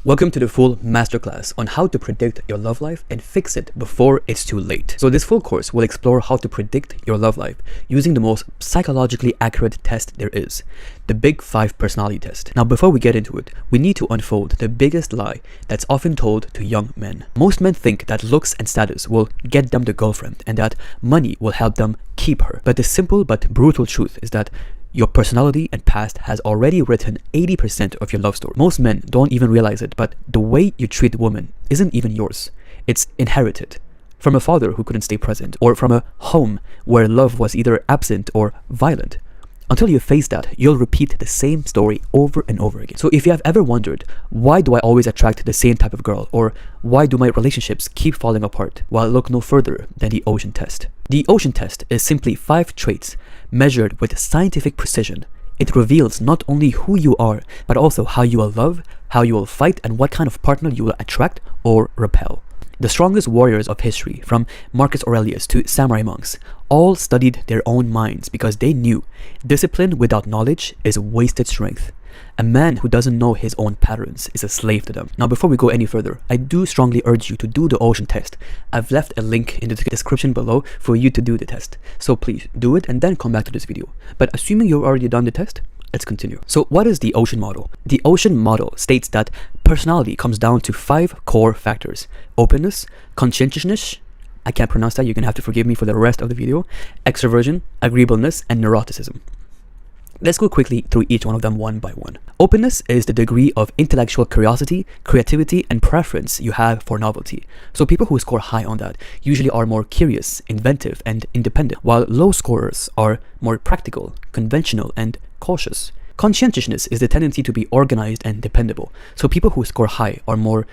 Welcome to the full masterclass on how to predict your love life and fix it before it's too late. So this full course will explore how to predict your love life using the most psychologically accurate test there is, the Big 5 personality test. Now before we get into it, we need to unfold the biggest lie that's often told to young men. Most men think that looks and status will get them the girlfriend and that money will help them keep her. But the simple but brutal truth is that your personality and past has already written 80% of your love story. Most men don't even realize it, but the way you treat a woman isn't even yours. It's inherited from a father who couldn't stay present, or from a home where love was either absent or violent. Until you face that, you'll repeat the same story over and over again. So if you have ever wondered, why do I always attract the same type of girl? Or why do my relationships keep falling apart? Well, look no further than the Ocean Test. The Ocean Test is simply 5 traits measured with scientific precision. It reveals not only who you are, but also how you will love, how you will fight, and what kind of partner you will attract or repel. The strongest warriors of history, from Marcus Aurelius to samurai monks, all studied their own minds because they knew discipline without knowledge is wasted strength. A man who doesn't know his own patterns is a slave to them. Now before we go any further, I do strongly urge you to do the Ocean Test. I've left a link in the description below for you to do the test. So please do it and then come back to this video. But assuming you've already done the test, let's continue. So what is the Ocean Model? The Ocean Model states that personality comes down to 5 core factors: openness, conscientiousness, I can't pronounce that, you're gonna have to forgive me for the rest of the video, extroversion, agreeableness, and neuroticism. Let's go quickly through each one of them one by one. Openness is the degree of intellectual curiosity, creativity, and preference you have for novelty. So people who score high on that usually are more curious, inventive, and independent, while low scorers are more practical, conventional, and cautious. Conscientiousness is the tendency to be organized and dependable. So people who score high are more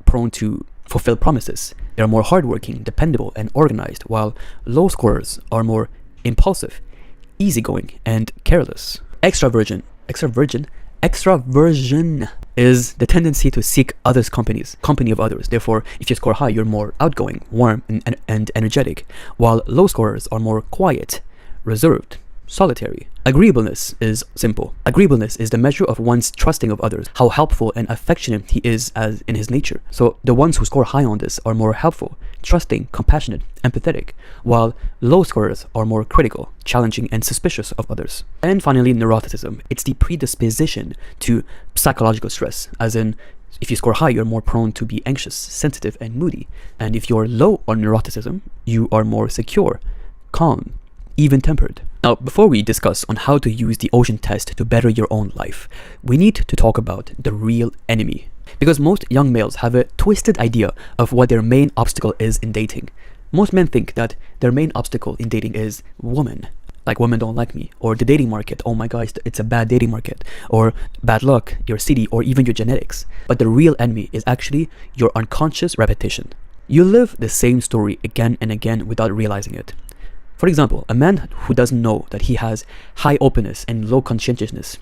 prone to fulfill promises. They're more hardworking, dependable, and organized, while low scorers are more impulsive, easygoing, and careless. Extraversion is the tendency to seek others' company of others. Therefore, if you score high, you're more outgoing, warm, and energetic, while low scorers are more quiet, reserved, solitary. Agreeableness is simple. Agreeableness is the measure of one's trusting of others, how helpful and affectionate he is as in his nature. So the ones who score high on this are more helpful, trusting, compassionate, empathetic, while low scorers are more critical, challenging, and suspicious of others. And finally, neuroticism. It's the predisposition to psychological stress, as in, if you score high, you're more prone to be anxious, sensitive, and moody. And if you're low on neuroticism, you are more secure, calm, even-tempered. Now, before we discuss on how to use the Ocean Test to better your own life, we need to talk about the real enemy. Because most young males have a twisted idea of what their main obstacle is in dating. Most men think that their main obstacle in dating is women. Like, women don't like me, or the dating market, oh my gosh, it's a bad dating market, or bad luck, your city, or even your genetics. But the real enemy is actually your unconscious repetition. You live the same story again and again without realizing it. For example, a man who doesn't know that he has high openness and low conscientiousness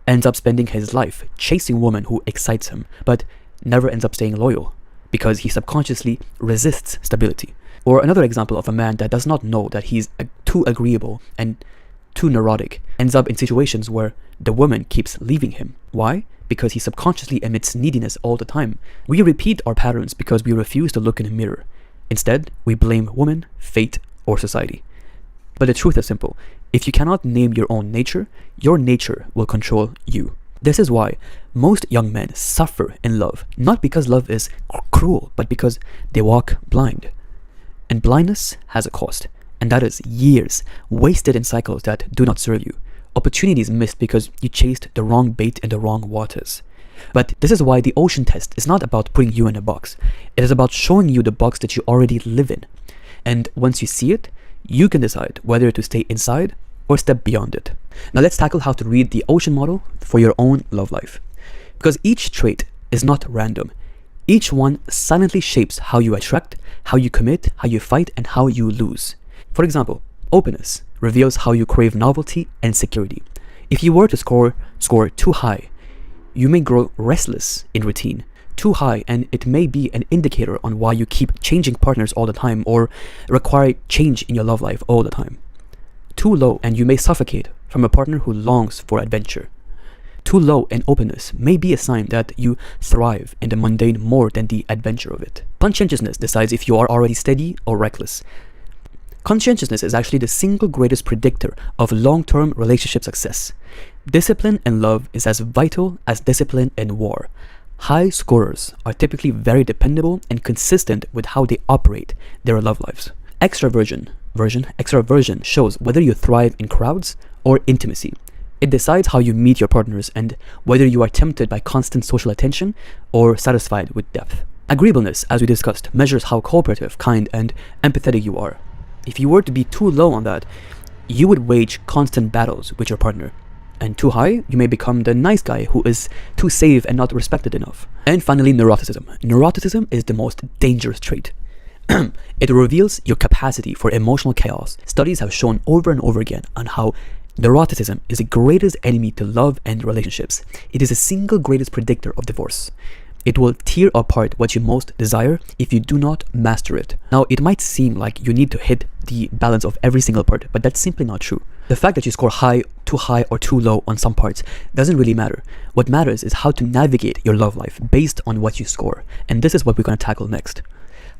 ends up spending his life chasing women who excites him, but never ends up staying loyal because he subconsciously resists stability. Or another example of a man that does not know that he's too agreeable and too neurotic ends up in situations where the woman keeps leaving him. Why? Because he subconsciously emits neediness all the time. We repeat our patterns because we refuse to look in a mirror. Instead, we blame women, fate, or society. But the truth is simple. If you cannot name your own nature, your nature will control you. This is why most young men suffer in love, not because love is cruel, but because they walk blind. And blindness has a cost, and that is years wasted in cycles that do not serve you. Opportunities missed because you chased the wrong bait in the wrong waters. But this is why the Ocean Test is not about putting you in a box. It is about showing you the box that you already live in. And once you see it, you can decide whether to stay inside or step beyond it. Now let's tackle how to read the Ocean Model for your own love life. Because each trait is not random. Each one silently shapes how you attract, how you commit, how you fight, and how you lose. For example, openness reveals how you crave novelty and security. If you were to score too high, you may grow restless in routine. Too high, and it may be an indicator on why you keep changing partners all the time or require change in your love life all the time. Too low, and you may suffocate from a partner who longs for adventure. Too low in openness may be a sign that you thrive in the mundane more than the adventure of it. Conscientiousness decides if you are already steady or reckless. Conscientiousness is actually the single greatest predictor of long-term relationship success. Discipline in love is as vital as discipline in war. High scorers are typically very dependable and consistent with how they operate their love lives. Extraversion shows whether you thrive in crowds or intimacy. It decides how you meet your partners and whether you are tempted by constant social attention or satisfied with depth. Agreeableness, as we discussed, measures how cooperative, kind, and empathetic you are. If you were to be too low on that, you would wage constant battles with your partner. And too high, you may become the nice guy who is too safe and not respected enough. And finally, neuroticism. Neuroticism is the most dangerous trait. It reveals your capacity for emotional chaos. Studies have shown over and over again on how neuroticism is the greatest enemy to love and relationships. It is the single greatest predictor of divorce. It will tear apart what you most desire if you do not master it. Now, it might seem like you need to hit the balance of every single part, but that's simply not true. The fact that you score too high or too low on some parts doesn't really matter. What matters is how to navigate your love life based on what you score. And this is what we're going to tackle next.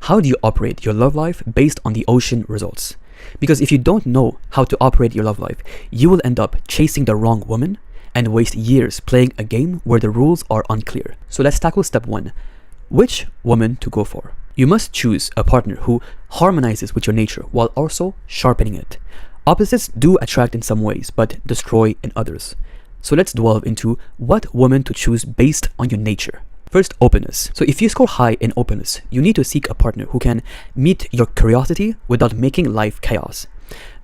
How do you operate your love life based on the ocean results? Because if you don't know how to operate your love life, you will end up chasing the wrong woman and waste years playing a game where the rules are unclear. So let's tackle step 1. Which woman to go for? You must choose a partner who harmonizes with your nature while also sharpening it. Opposites do attract in some ways, but destroy in others. So let's delve into what woman to choose based on your nature. First, openness. So if you score high in openness, you need to seek a partner who can meet your curiosity without making life chaos.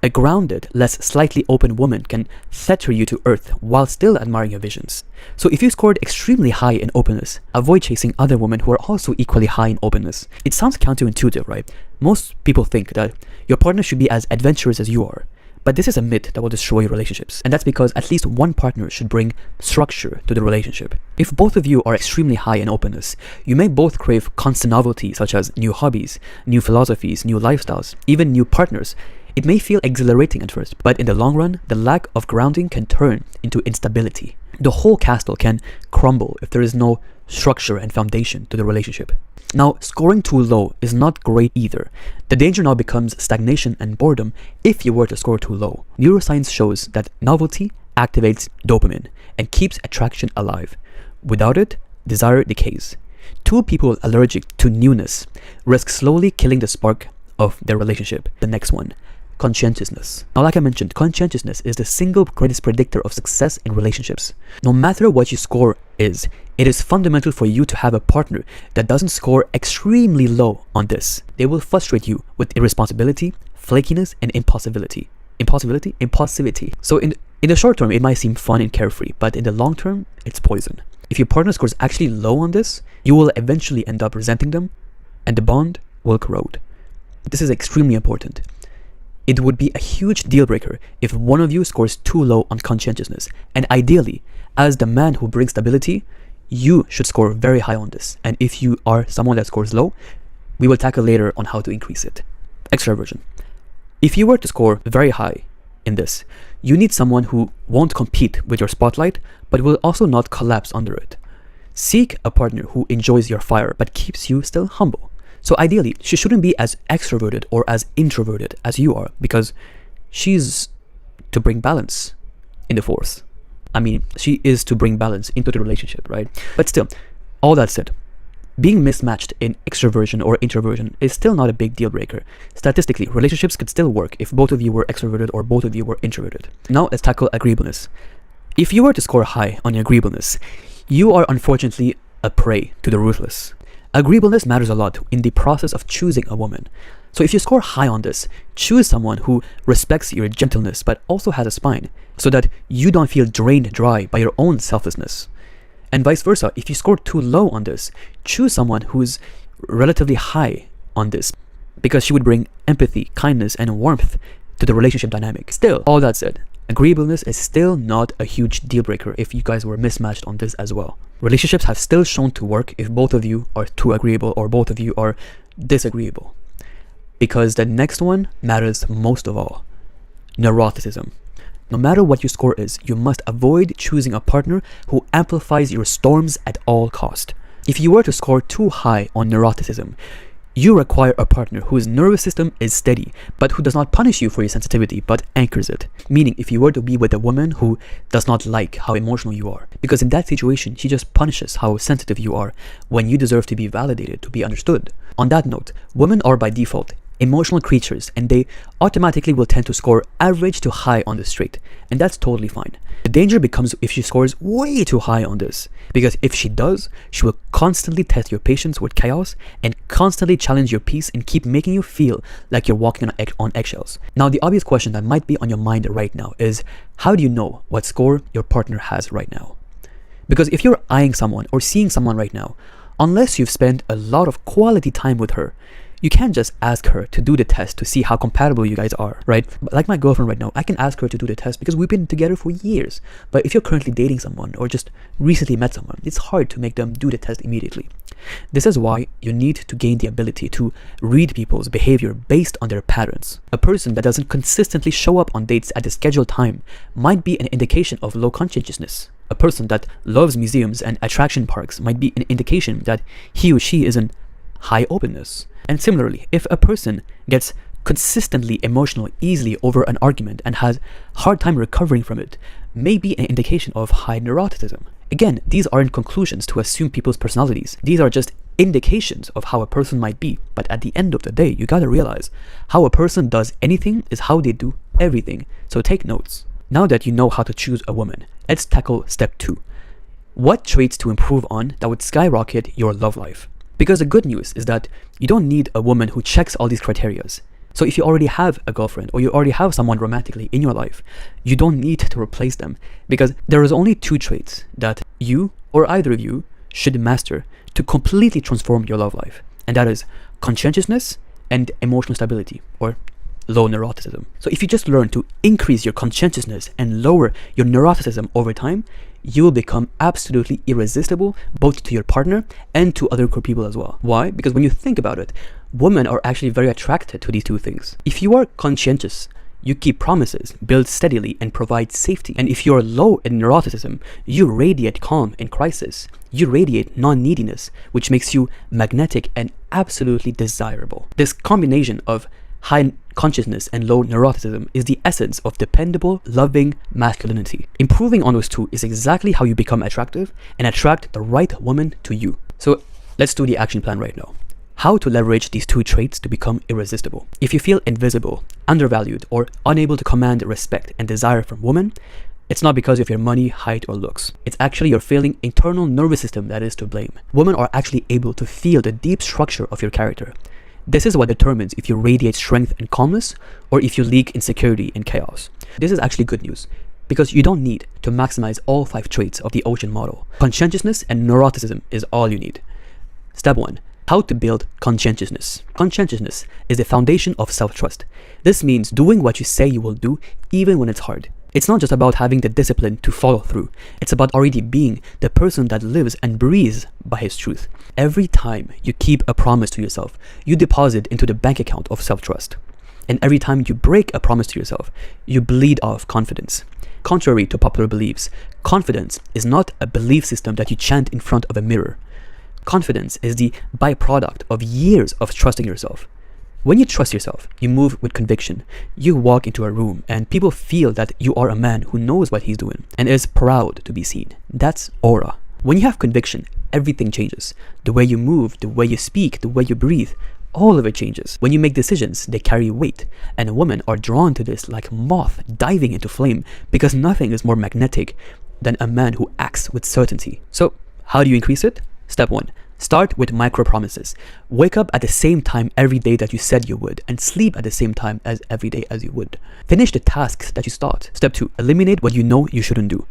A grounded, less slightly open woman can fetter you to earth while still admiring your visions. So if you scored extremely high in openness, avoid chasing other women who are also equally high in openness. It sounds counterintuitive, right? Most people think that your partner should be as adventurous as you are. But this is a myth that will destroy your relationships. And that's because at least one partner should bring structure to the relationship. If both of you are extremely high in openness, you may both crave constant novelty, such as new hobbies, new philosophies, new lifestyles, even new partners. It may feel exhilarating at first, but in the long run, the lack of grounding can turn into instability. The whole castle can crumble if there is no structure and foundation to the relationship. Now, scoring too low is not great either. The danger now becomes stagnation and boredom if you were to score too low. Neuroscience shows that novelty activates dopamine and keeps attraction alive. Without it, desire decays. Two people allergic to newness risk slowly killing the spark of their relationship. The next one, conscientiousness. Now, like I mentioned, conscientiousness is the single greatest predictor of success in relationships. No matter what your score is, it is fundamental for you to have a partner that doesn't score extremely low on this. They will frustrate you with irresponsibility, flakiness, and impulsivity. So in the short term, it might seem fun and carefree, but in the long term, it's poison. If your partner scores actually low on this, you will eventually end up resenting them, and the bond will corrode. This is extremely important. It would be a huge deal breaker if one of you scores too low on conscientiousness, and ideally, as the man who brings stability, you should score very high on this. And if you are someone that scores low, we will tackle later on how to increase it. Extraversion. If you were to score very high in this, you need someone who won't compete with your spotlight, but will also not collapse under it. Seek a partner who enjoys your fire, but keeps you still humble. So ideally, she shouldn't be as extroverted or as introverted as you are, because she's to bring balance in the force. I mean, she is to bring balance into the relationship, right? But still, all that said, being mismatched in extroversion or introversion is still not a big deal breaker. Statistically, relationships could still work if both of you were extroverted or both of you were introverted. Now let's tackle agreeableness. If you were to score high on your agreeableness, you are unfortunately a prey to the ruthless. Agreeableness matters a lot in the process of choosing a woman. So if you score high on this, choose someone who respects your gentleness but also has a spine, so that you don't feel drained dry by your own selflessness. And vice versa, if you score too low on this, choose someone who's relatively high on this, because she would bring empathy, kindness, and warmth to the relationship dynamic. Still, all that said, agreeableness is still not a huge deal breaker if you guys were mismatched on this as well. Relationships have still shown to work if both of you are too agreeable or both of you are disagreeable. Because the next one matters most of all. Neuroticism. No matter what your score is, you must avoid choosing a partner who amplifies your storms at all cost. If you were to score too high on neuroticism, you require a partner whose nervous system is steady, but who does not punish you for your sensitivity, but anchors it. Meaning, if you were to be with a woman who does not like how emotional you are, because in that situation, she just punishes how sensitive you are when you deserve to be validated, to be understood. On that note, women are by default emotional creatures, and they automatically will tend to score average to high on this trait, and that's totally fine. The danger becomes if she scores way too high on this, because if she does, she will constantly test your patience with chaos and constantly challenge your peace and keep making you feel like you're walking on eggshells. Now, the obvious question that might be on your mind right now is, how do you know what score your partner has right now? Because if you're eyeing someone or seeing someone right now, unless you've spent a lot of quality time with her, you can't just ask her to do the test to see how compatible you guys are, right? Like my girlfriend right now, I can ask her to do the test because we've been together for years. But if you're currently dating someone or just recently met someone, it's hard to make them do the test immediately. This is why you need to gain the ability to read people's behavior based on their patterns. A person that doesn't consistently show up on dates at the scheduled time might be an indication of low conscientiousness. A person that loves museums and attraction parks might be an indication that he or she is in high openness. And similarly, if a person gets consistently emotional easily over an argument and has hard time recovering from it, may be an indication of high neuroticism. Again, these aren't conclusions to assume people's personalities. These are just indications of how a person might be. But at the end of the day, you gotta realize how a person does anything is how they do everything. So take notes. Now that you know how to choose a woman, let's tackle step 2. What traits to improve on that would skyrocket your love life? Because the good news is that you don't need a woman who checks all these criterias. So if you already have a girlfriend or you already have someone romantically in your life, you don't need to replace them, because there is only 2 traits that you or either of you should master to completely transform your love life. And that is conscientiousness and emotional stability, or low neuroticism. So if you just learn to increase your conscientiousness and lower your neuroticism over time, you will become absolutely irresistible both to your partner and to other queer people as well. Why? Because when you think about it, women are actually very attracted to these 2 things. If you are conscientious, you keep promises, build steadily, and provide safety. And if you're low in neuroticism, you radiate calm in crisis. You radiate non-neediness, which makes you magnetic and absolutely desirable. This combination of high consciousness and low neuroticism is the essence of dependable, loving masculinity. Improving on those 2 is exactly how you become attractive and attract the right woman to you. So let's do the action plan right now. How to leverage these 2 traits to become irresistible. If you feel invisible, undervalued, or unable to command respect and desire from women, it's not because of your money, height, or looks. It's actually your failing internal nervous system that is to blame. Women are actually able to feel the deep structure of your character. This is what determines if you radiate strength and calmness, or if you leak insecurity and chaos. This is actually good news, because you don't need to maximize all 5 traits of the Ocean model. Conscientiousness and neuroticism is all you need. Step 1. How to build conscientiousness. Conscientiousness is the foundation of self-trust. This means doing what you say you will do, even when it's hard. It's not just about having the discipline to follow through. It's about already being the person that lives and breathes by his truth. Every time you keep a promise to yourself, you deposit into the bank account of self-trust. And every time you break a promise to yourself, you bleed off confidence. Contrary to popular beliefs, confidence is not a belief system that you chant in front of a mirror. Confidence is the byproduct of years of trusting yourself. When you trust yourself, you move with conviction. You walk into a room and people feel that you are a man who knows what he's doing and is proud to be seen. That's aura. When you have conviction, everything changes. The way you move, the way you speak, the way you breathe, all of it changes. When you make decisions, they carry weight. And women are drawn to this like moth diving into flame, because nothing is more magnetic than a man who acts with certainty. So how do you increase it? Step 1. Start with micro promises. Wake up at the same time every day that you said you would, and sleep at the same time as every day as you would. Finish the tasks that you start. Step 2. Eliminate what you know you shouldn't do.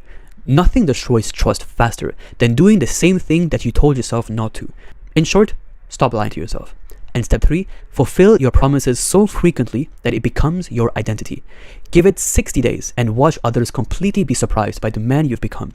Nothing destroys trust faster than doing the same thing that you told yourself not to. In short, stop lying to yourself. And step 3, fulfill your promises so frequently that it becomes your identity. Give it 60 days and watch others completely be surprised by the man you've become.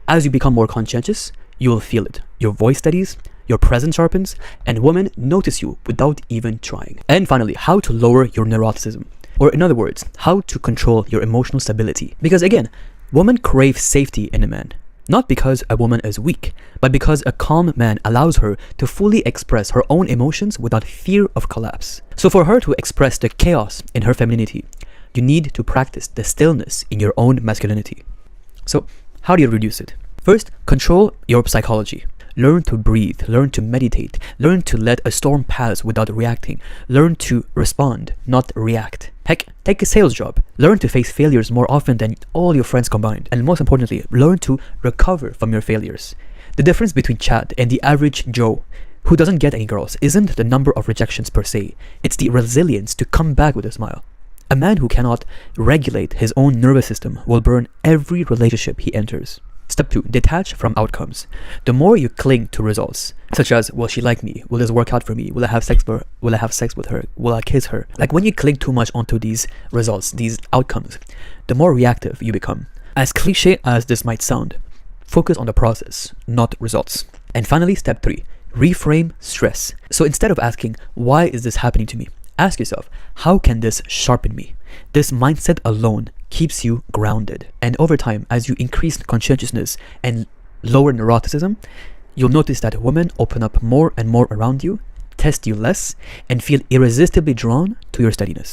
As you become more conscientious, you will feel it. Your voice steadies, your presence sharpens, and women notice you without even trying. And finally, how to lower your neuroticism. Or in other words, how to control your emotional stability. Because again, women crave safety in a man. Not because a woman is weak, but because a calm man allows her to fully express her own emotions without fear of collapse. So for her to express the chaos in her femininity, you need to practice the stillness in your own masculinity. So how do you reduce it? First, control your psychology. Learn to breathe, learn to meditate, learn to let a storm pass without reacting, learn to respond, not react. Heck, take a sales job. Learn to face failures more often than all your friends combined. And most importantly, learn to recover from your failures. The difference between Chad and the average Joe who doesn't get any girls isn't the number of rejections per se, it's the resilience to come back with a smile. A man who cannot regulate his own nervous system will burn every relationship he enters. Step 2. Detach from outcomes. The more you cling to results, such as, will she like me? Will this work out for me? Will I have sex with her? Will I have sex with her? Will I kiss her? Like when you cling too much onto these results, these outcomes, the more reactive you become. As cliche as this might sound, focus on the process, not results. And finally, step 3. Reframe stress. So instead of asking, why is this happening to me? Ask yourself, how can this sharpen me? This mindset alone keeps you grounded. And over time, as you increase conscientiousness and lower neuroticism, you'll notice that women open up more and more around you, test you less, and feel irresistibly drawn to your steadiness.